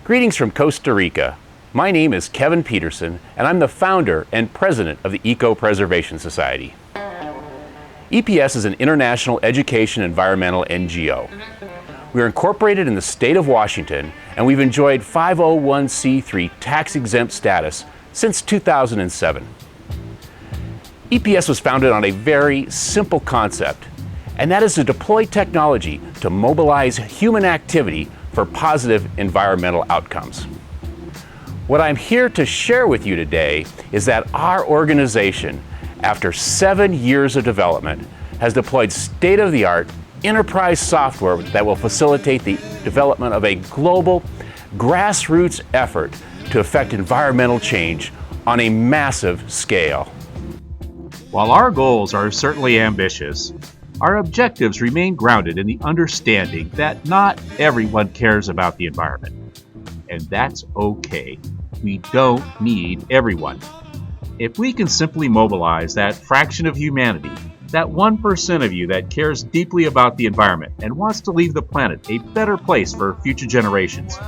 Greetings from Costa Rica. My name is Kevin Peterson, and I'm the founder and president of the Eco-Preservation Society. EPS is an international education environmental NGO. We are incorporated in the state of Washington, and we've enjoyed 501c3 tax-exempt status since 2007. EPS was founded on a very simple concept, and that is to deploy technology to mobilize human activity for positive environmental outcomes. What I'm here to share with you today is that our organization, after 7 years of development, has deployed state-of-the-art enterprise software that will facilitate the development of a global grassroots effort to affect environmental change on a massive scale. While our goals are certainly ambitious, our objectives remain grounded in the understanding that not everyone cares about the environment. And that's okay. We don't need everyone. If we can simply mobilize that fraction of humanity, that 1% of you that cares deeply about the environment and wants to leave the planet a better place for future generations,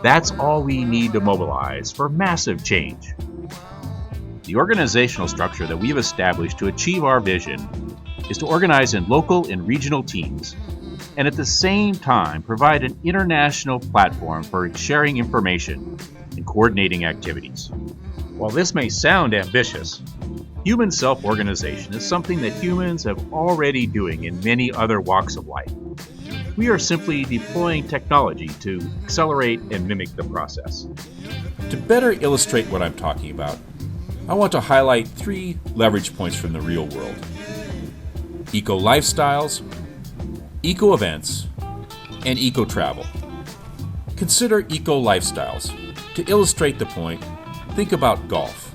that's all we need to mobilize for massive change. The organizational structure that we've established to achieve our vision is to organize in local and regional teams, and at the same time provide an international platform for sharing information and coordinating activities. While this may sound ambitious, human self-organization is something that humans have already doing in many other walks of life. We are simply deploying technology to accelerate and mimic the process. To better illustrate what I'm talking about, I want to highlight 3 leverage points from the real world: eco-lifestyles, eco-events, and eco-travel. Consider eco-lifestyles. To illustrate the point, think about golf.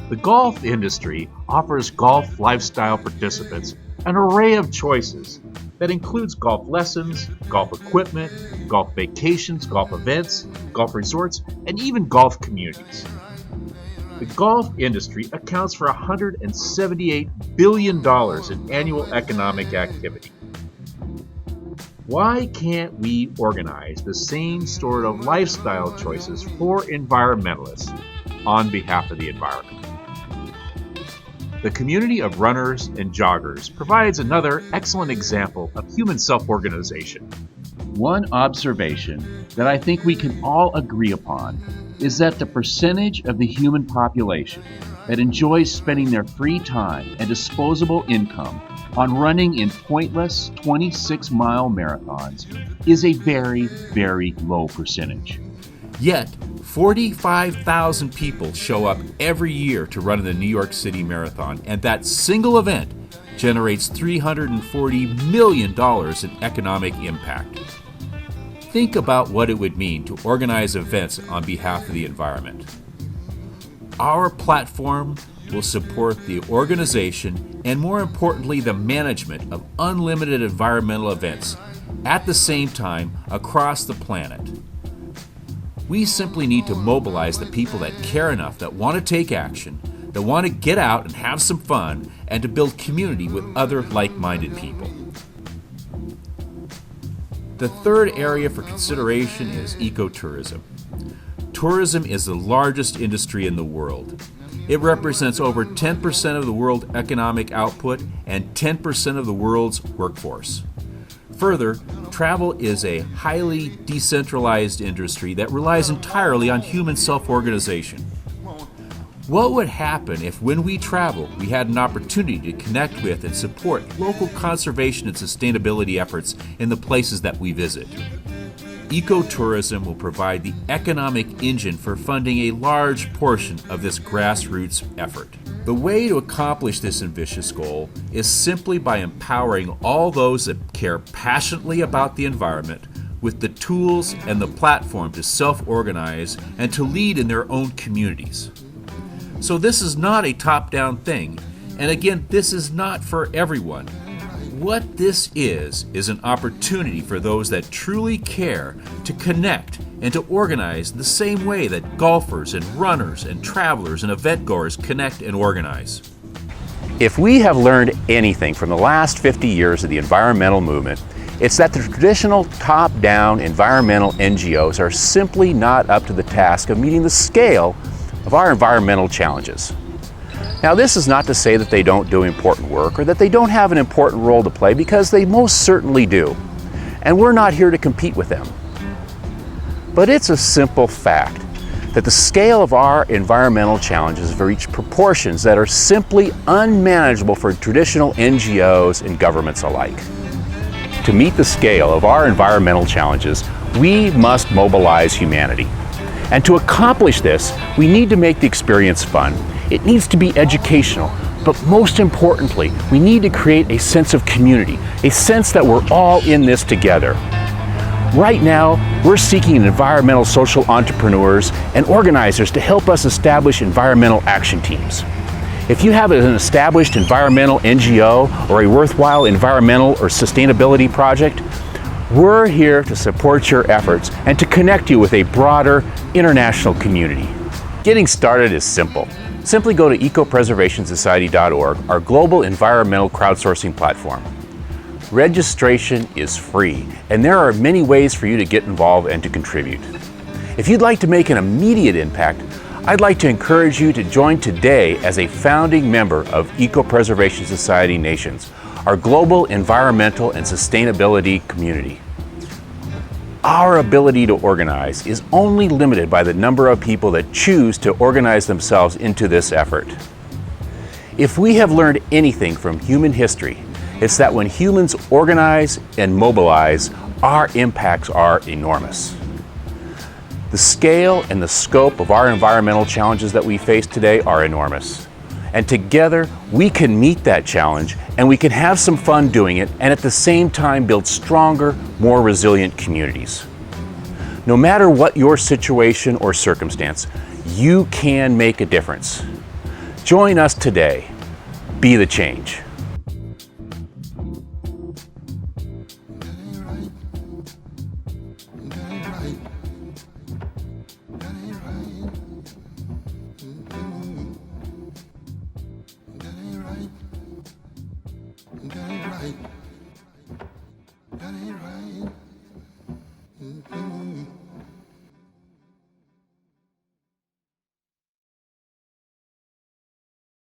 The golf industry offers golf lifestyle participants an array of choices that includes golf lessons, golf equipment, golf vacations, golf events, golf resorts, and even golf communities. The golf industry accounts for $178 billion in annual economic activity. Why can't we organize the same sort of lifestyle choices for environmentalists on behalf of the environment? The community of runners and joggers provides another excellent example of human self-organization. One observation that I think we can all agree upon is that the percentage of the human population that enjoys spending their free time and disposable income on running in pointless 26-mile marathons is a very, very low percentage. Yet, 45,000 people show up every year to run in the New York City Marathon, and that single event generates $340 million in economic impact. Think about what it would mean to organize events on behalf of the environment. Our platform will support the organization and, more importantly, the management of unlimited environmental events at the same time across the planet. We simply need to mobilize the people that care enough, that want to take action, that want to get out and have some fun, and to build community with other like-minded people. The third area for consideration is ecotourism. Tourism is the largest industry in the world. It represents over 10% of the world economic output and 10% of the world's workforce. Further, travel is a highly decentralized industry that relies entirely on human self-organization. What would happen if, when we travel, we had an opportunity to connect with and support local conservation and sustainability efforts in the places that we visit? Ecotourism will provide the economic engine for funding a large portion of this grassroots effort. The way to accomplish this ambitious goal is simply by empowering all those that care passionately about the environment with the tools and the platform to self-organize and to lead in their own communities. So this is not a top-down thing, and again, this is not for everyone. What this is an opportunity for those that truly care to connect and to organize the same way that golfers and runners and travelers and event goers connect and organize. If we have learned anything from the last 50 years of the environmental movement, It's that the traditional top-down environmental NGOs are simply not up to the task of meeting the scale of our environmental challenges. Now, this is not to say that they don't do important work or that they don't have an important role to play, because they most certainly do. And we're not here to compete with them. But it's a simple fact that the scale of our environmental challenges have reached proportions that are simply unmanageable for traditional NGOs and governments alike. To meet the scale of our environmental challenges, we must mobilize humanity. And to accomplish this, we need to make the experience fun. It needs to be educational, but most importantly, we need to create a sense of community, a sense that we're all in this together. Right now, we're seeking environmental social entrepreneurs and organizers to help us establish environmental action teams. If you have an established environmental NGO or a worthwhile environmental or sustainability project, we're here to support your efforts and to connect you with a broader international community. Getting started is simple. Simply go to ecopreservationsociety.org, our global environmental crowdsourcing platform. Registration is free, and there are many ways for you to get involved and to contribute. If you'd like to make an immediate impact, I'd like to encourage you to join today as a founding member of Eco-Preservation Society Nations, our global environmental and sustainability community. Our ability to organize is only limited by the number of people that choose to organize themselves into this effort. If we have learned anything from human history, it's that when humans organize and mobilize, our impacts are enormous. The scale and the scope of our environmental challenges that we face today are enormous. And together, we can meet that challenge, and we can have some fun doing it, and at the same time build stronger, more resilient communities. No matter what your situation or circumstance, you can make a difference. Join us today. Be the change. That ain't right.